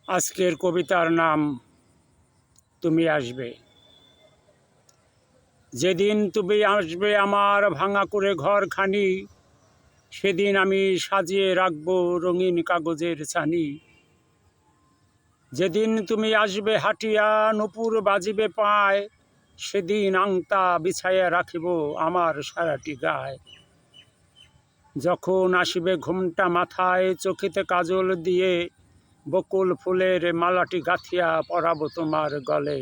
আজকের কবিতার নাম তুমি আসবে। যেদিন তুমি আসবে আমার ভাঙা করে ঘরখানি, সেদিন আমি সাজিয়ে রাখবো রঙিন কাগজের ছানি। যেদিন তুমি আসবে হাটিয়া নূপুর বাজিবে পায়, সেদিন আংটা বিছাইয়া রাখিব আমার সারাটি গায়। যখন আসিবে ঘুমটা মাথায়, চোখেতে কাজল দিয়ে বকুল ফুলের মালাটি গাঁথিয়া পরাবো তোমার গলে।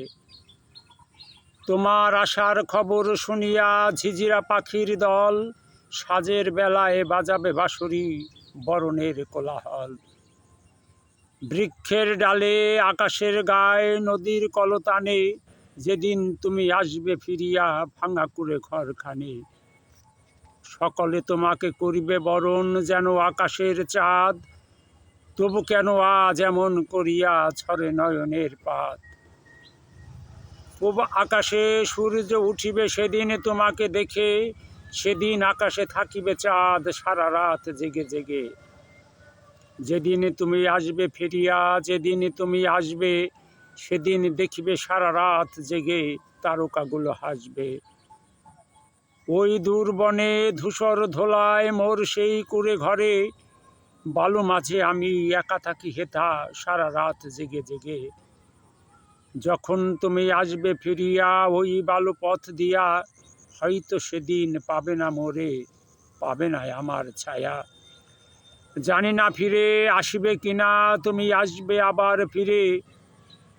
তোমার আসার খবর শুনিয়া ঝিঝিরা পাখির দল, সাজের বেলায় বাজাবে বাঁশরি বরণের কোলাহল। বৃক্ষের ডালে আকাশের গায়ে নদীর কলতানে, যেদিন তুমি আসবে ফিরিয়া ভাঙা কুড়ে ঘরখানে। সকলে তোমাকে করিবে বরণ যেন আকাশের চাঁদ, তবু কেন আজ এমন করিয়া ঝরে নয়নের পাত। পূব আকাশে সূর্য উঠিবে সেদিন তোমাকে দেখে, সেদিন আকাশে থাকিবে চাঁদ সারা রাত জেগে জেগে। যেদিন তুমি আসবে ফিরিয়া, যেদিন তুমি আসবে, সেদিন দেখিবে সারা রাত জেগে তারকাগুলো হাসবে। ওই দূর বনে ধূসর ধোলায় মোর সেই কুড়ে ঘরে, বালু মাঝে আমি একা থাকি হেথা সারা রাত জেগে জেগে। যখন তুমি আসবে ফিরিয়া ওই বালু পথ দিয়া, হয়তো সেদিন পাবে না মোরে, পাবে না আমার ছায়া। জানি না ফিরে আসিবে কিনা, তুমি আসবে আবার ফিরে,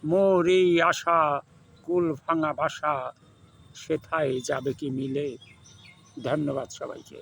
মোর এই আশা কুল ভাঙা বাসা সেথায় যাবে কি মিলে। ধন্যবাদ সবাইকে।